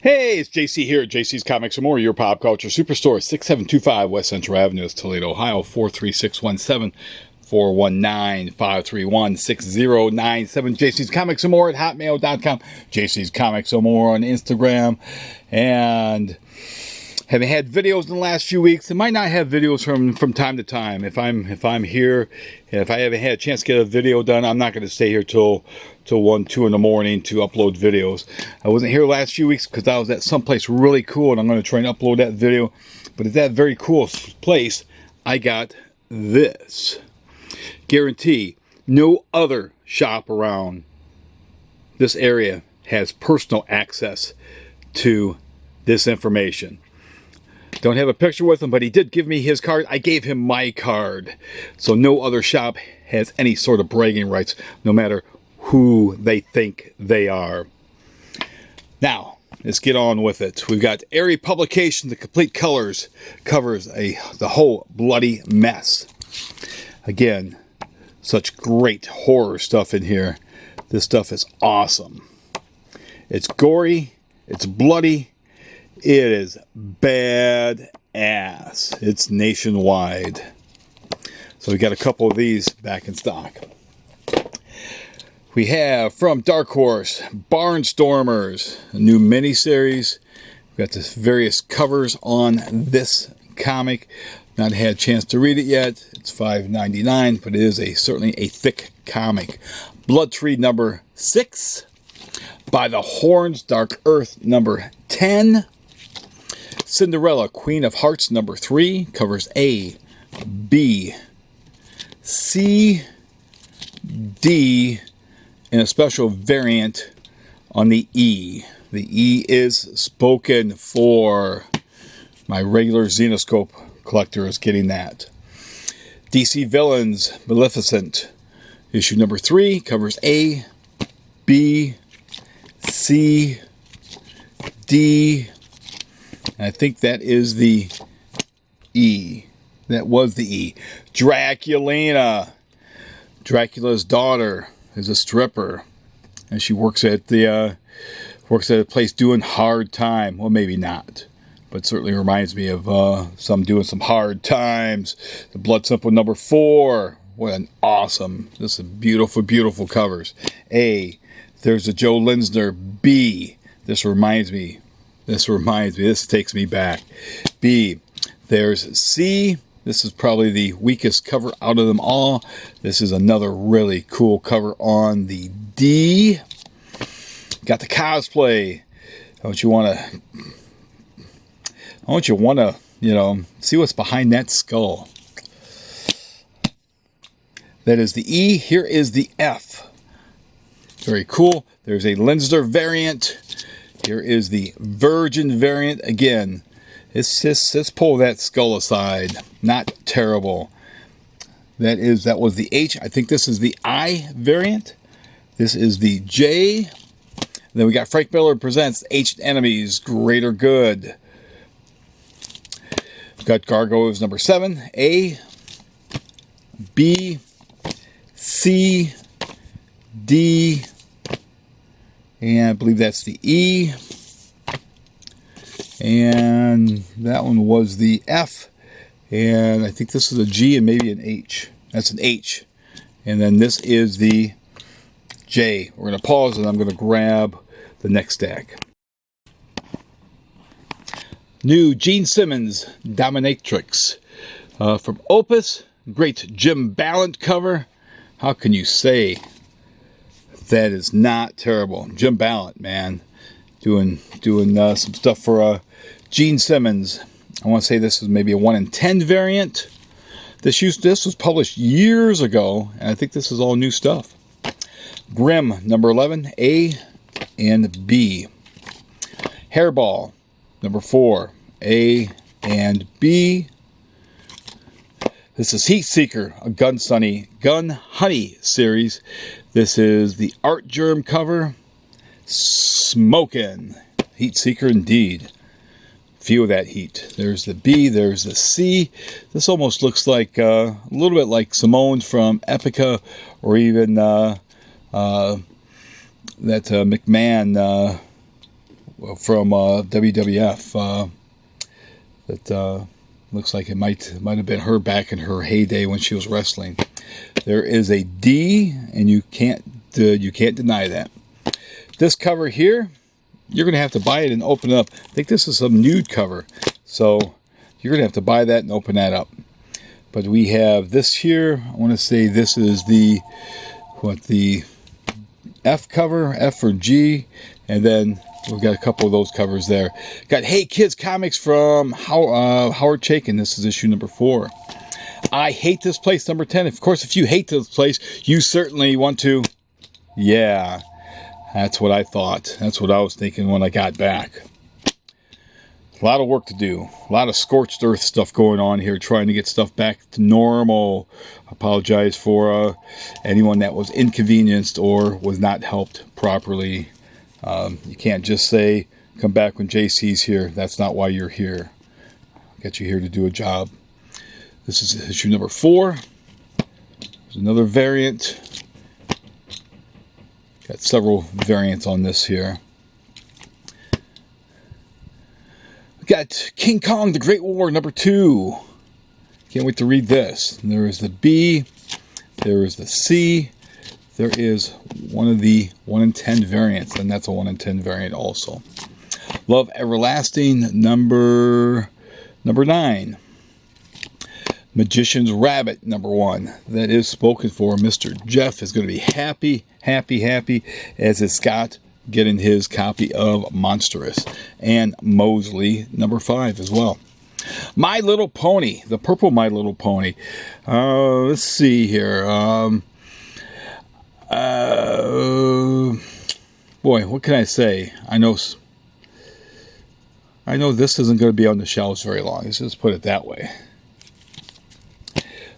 Hey, it's JC here at JC's Comics and More, your pop culture superstore, 6725 West Central Avenue, Toledo, Ohio, 43617 419 531 6097. JC's Comics and More at hotmail.com. JC's Comics and More on Instagram. And haven't had videos in the last few weeks. I might not have videos from time to time. If I'm here, and if I haven't had a chance to get a video done, I'm not going to stay here till 1, 2 in the morning to upload videos. I wasn't here last few weeks because I was at someplace really cool, and I'm going to try and upload that video. But at that very cool place, I got this. Guarantee no other shop around this area has personal access to this information. Don't have a picture with him, but he did give me his card. I gave him my card. So no other shop has any sort of bragging rights, no matter who they think they are. Now, let's get on with it. We've got Airy Publication, The Complete Colors, covers the whole bloody mess. Again, such great horror stuff in here. This stuff is awesome. It's gory, it's bloody, it is badass. It's nationwide. So we got a couple of these back in stock. We have from Dark Horse, Barnstormers, a new miniseries. We've got the various covers on this comic. Not had a chance to read it yet. It's $5.99, but it is certainly a thick comic. Blood Tree number 6. By the Horns, Dark Earth number 10. Cinderella, Queen of Hearts number 3. Covers A, B, C, D, and a special variant on the E. The E is spoken for. My regular Xenoscope collector is getting that. DC Villains, Maleficent, issue number 3, covers A, B, C, D, and I think that is the E. That was the E. Draculina, Dracula's daughter, is a stripper, and she works at a place doing hard time. Well, maybe not, but certainly reminds me of some doing some hard times. The Blood Simple number 4. What an awesome! This is beautiful, beautiful covers. A. There's a Joe Linsner. B. This reminds me. This takes me back. B. There's C. This is probably the weakest cover out of them all. This is another really cool cover on the D. Got the cosplay. I want you want to, see what's behind that skull. That is the E. Here is the F. Very cool. There's a Linsner variant. Here is the Virgin variant. Again, let's pull that skull aside. Not terrible. That was the H. I think this is the I variant. This is the J. Then we got Frank Miller presents Ancient Enemies, Greater Good. We've got Gargoyles number 7. A, B, C, D, and I believe that's the E. And that one was the F. And I think this is a G and maybe an H. That's an H. And then this is the J. We're going to pause and I'm going to grab the next stack. New Gene Simmons Dominatrix from Opus. Great Jim Ballant cover. How can you say that is not terrible? Jim Ballant, man, doing some stuff for Gene Simmons. I want to say this is maybe a 1 in 10 variant. This was published years ago, and I think this is all new stuff. Grimm number 11, A and B. Hairball number 4, A and B. This is Heat Seeker, a Gun Honey series. This is the Art Germ cover. Smokin'. Heat Seeker indeed. Few of that heat. There's the B, there's the C. This almost looks like a little bit like Simone from Epica, or even that McMahon from WWF. That looks like it might have been her back in her heyday when she was wrestling. There is a D, and you can't deny that. This cover here, you're going to have to buy it and open it up. I think this is some nude cover, so you're going to have to buy that and open that up. But we have this here. I want to say this is the F cover, F or G, and then we've got a couple of those covers there. Got Hey Kids Comics from Howard Chaykin. This is issue number 4. I Hate This Place, number 10. Of course, if you hate this place, you certainly want to. Yeah, that's what I thought. That's what I was thinking when I got back. A lot of work to do. A lot of scorched earth stuff going on here, trying to get stuff back to normal. I apologize for anyone that was inconvenienced or was not helped properly. You can't just say, come back when JC's here. That's not why you're here. I'll get you here to do a job. This is issue number 4. There's another variant. Got several variants on this here. Got King Kong, The Great War, number 2. Can't wait to read this. And there is the B. There is the C. There is one of the 1 in 10 variants, and that's a 1 in 10 variant also. Love Everlasting, number 9. Magician's Rabbit, number 1. That is spoken for. Mr. Jeff is going to be happy, happy, happy, as is Scott getting his copy of Monstrous. And Mosley, number 5 as well. My Little Pony, the purple My Little Pony. Let's see here. Boy, what can I say? I know this isn't going to be on the shelves very long. Let's just put it that way.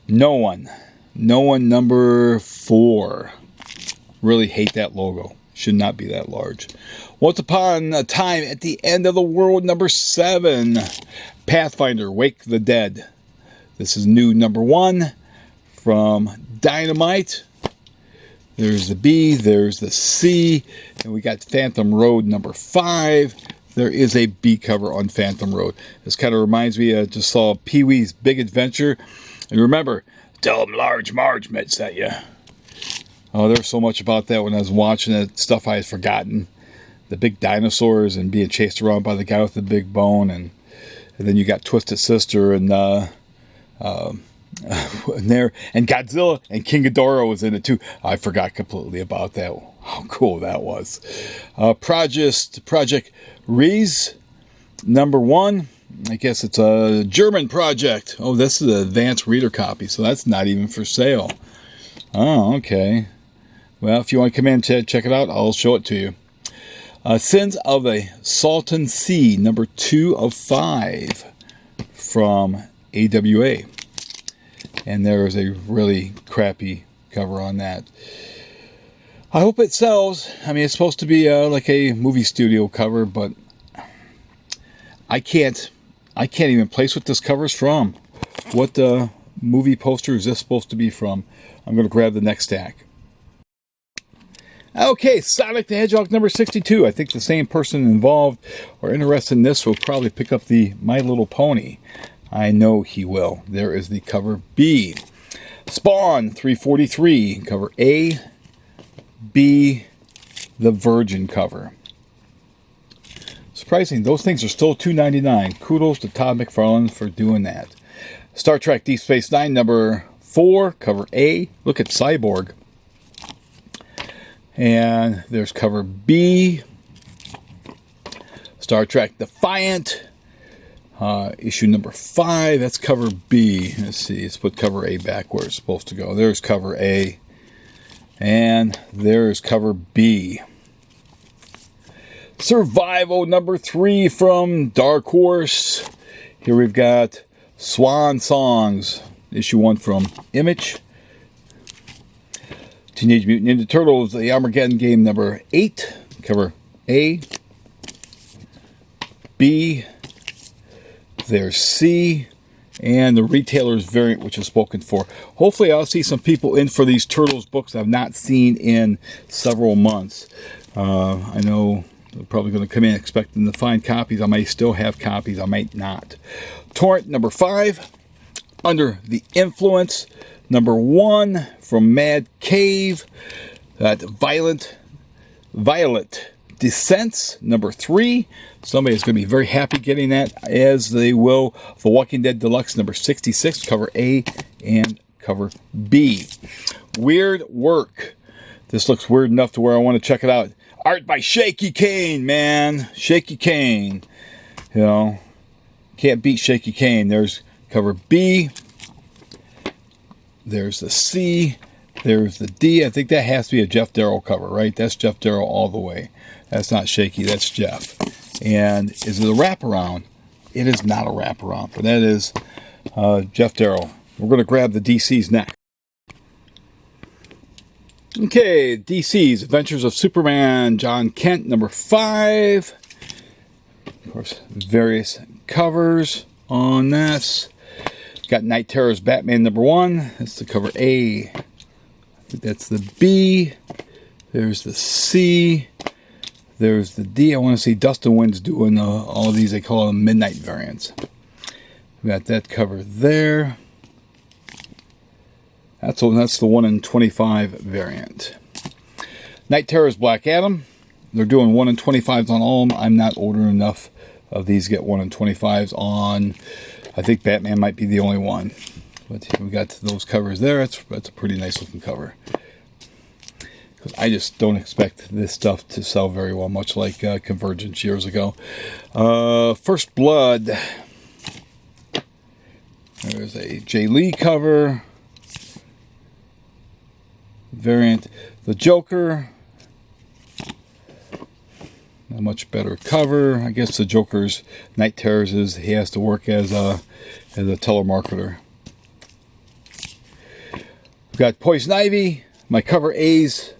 No one, number 4. Really hate that logo. Should not be that large. Once Upon a Time at the End of the World, number 7. Pathfinder, Wake the Dead. This is new number 1 from Dynamite. There's the B, there's the C, and we got Phantom Road number 5. There is a B cover on Phantom Road. This kind of reminds me, I just saw Pee-wee's Big Adventure. And remember, tell them Large Marge met at you. Oh, there's so much about that when I was watching it. Stuff I had forgotten. The big dinosaurs and being chased around by the guy with the big bone. And then you got Twisted Sister and there. And Godzilla and King Ghidorah was in it too. I forgot completely about that. How cool that was. Project Reese, number 1. I guess it's a German project. Oh, this is an advanced reader copy, so that's not even for sale. Oh, okay. Well, if you want to come in and check it out, I'll show it to you. Sins of a Salton Sea, number 2 of 5 from AWA. And there is a really crappy cover on that. I hope it sells. I mean, it's supposed to be like a movie studio cover, but I can't even place what this cover is from. What movie poster is this supposed to be from? I'm going to grab the next stack. Okay, Sonic the Hedgehog number 62. I think the same person involved or interested in this will probably pick up the My Little Pony. I know he will. There is the cover B. Spawn 343, cover A, B, the Virgin cover. Surprising, those things are still $2.99. Kudos to Todd McFarlane for doing that. Star Trek Deep Space Nine, number 4, cover A. Look at Cyborg. And there's cover B. Star Trek Defiant, issue number 5. That's cover B. Let's see. Let's put cover A back where it's supposed to go. There's cover A. And there's cover B. Survival number 3 from Dark Horse. Here we've got Swan Songs, issue 1 from Image. Teenage Mutant Ninja Turtles, the Armageddon game number 8, cover A, B, there's C, and the Retailer's variant, which is spoken for. Hopefully I'll see some people in for these Turtles books I've not seen in several months. I know They're probably going to come in expecting to find copies. I might still have copies. I might not. Torrent number 5, Under the Influence. Number 1 from Mad Cave. That Violet Descents. Number 3. Somebody's going to be very happy getting that, as they will. The Walking Dead Deluxe number 66, cover A and cover B. Weird Work. This looks weird enough to where I want to check it out. Art by Shaky Kane, man. Shaky Kane. You know, can't beat Shaky Kane. There's cover B. There's the C. There's the D. I think that has to be a Jeff Darrow cover, right? That's Jeff Darrow all the way. That's not Shaky. That's Jeff. And is it a wraparound? It is not a wraparound, but that is Jeff Darrow. We're going to grab the DCs next. Okay, DC's Adventures of Superman, John Kent, number 5. Of course, various covers on this. Got Night Terror's Batman number 1. That's the cover A. I think that's the B. There's the C. There's the D. I want to see Dustin Wins doing all of these. They call them midnight variants. We got that cover there. That's the 1 in 25 variant. Night Terror's Black Adam. They're doing 1 in 25s on all of them. I'm not ordering enough of these to get 1 in 25s on. I think Batman might be the only one. But we got those covers there. That's a pretty nice looking cover. Because I just don't expect this stuff to sell very well, much like Convergence years ago. First Blood. There's a Jay Lee cover. Variant. The Joker. A much better cover. I guess the Joker's Night Terrors is he has to work as a telemarketer. We've got Poison Ivy. My cover A's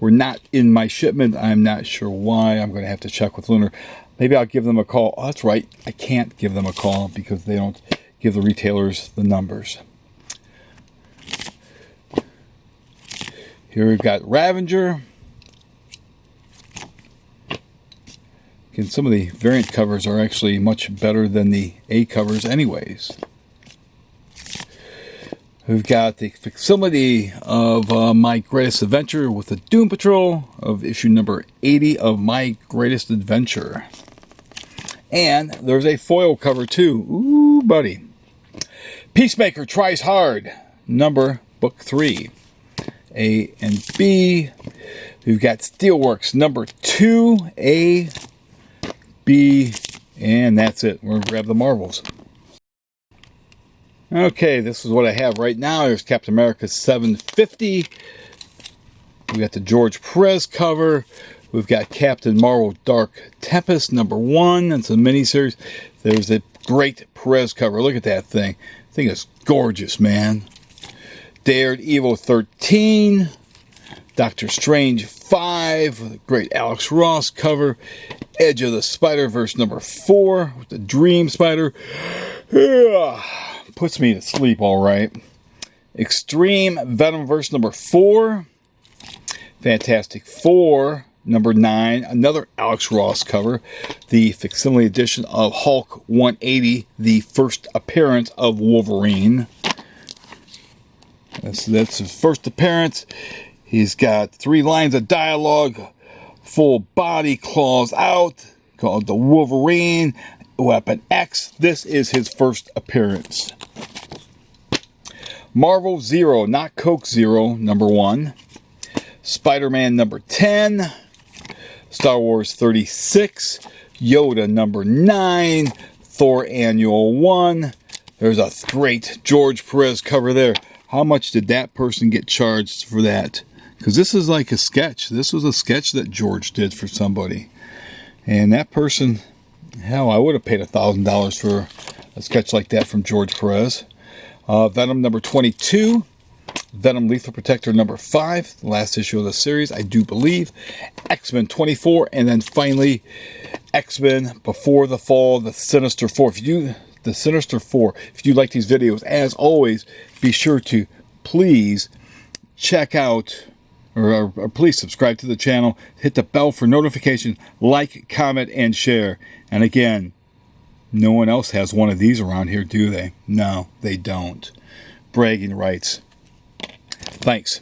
were not in my shipment. I'm not sure why. I'm going to have to check with Lunar. Maybe I'll give them a call. Oh, that's right. I can't give them a call because they don't give the retailers the numbers. Here we've got Ravager. Again, some of the variant covers are actually much better than the A covers anyways. We've got the facsimile of My Greatest Adventure with the Doom Patrol of issue number 80 of My Greatest Adventure. And there's a foil cover too. Ooh, buddy. Peacemaker Tries Hard, book 3. A and B. We've got Steelworks number 2, A, B, and that's it. We're going to grab the Marvels. Okay, this is what I have right now. There's Captain America 750. We got the George Perez cover. We've got Captain Marvel Dark Tempest number 1. It's a miniseries. There's a great Perez cover. Look at that thing. The thing is gorgeous, man. Daredevil 13. Doctor Strange 5. Great Alex Ross cover. Edge of the Spider-Verse number 4 with the Dream Spider. Puts me to sleep, all right. Extreme Venomverse number 4. Fantastic Four number 9. Another Alex Ross cover. The facsimile edition of Hulk 180. The first appearance of Wolverine. That's his first appearance. He's got 3 lines of dialogue. Full body, claws out. Called the Wolverine. Weapon X. This is his first appearance. Marvel Zero, not Coke Zero, number 1. Spider-Man number 10. Star Wars 36. Yoda number 9. Thor Annual 1. There's a great George Perez cover there. How much did that person get charged for that? Because this is like a sketch. This was a sketch that George did for somebody. And that person, hell, I would have paid $1,000 for a sketch like that from George Perez. Venom number 22. Venom Lethal Protector number 5. The last issue of the series, I do believe. X-Men 24. And then finally, X-Men Before the Fall, the Sinister Four. The Sinister Four. If you like these videos, as always, be sure to please check out or please subscribe to the channel, hit the bell for notification, like, comment, and share. And again, no one else has one of these around here, do they? No, they don't. Bragging rights. Thanks.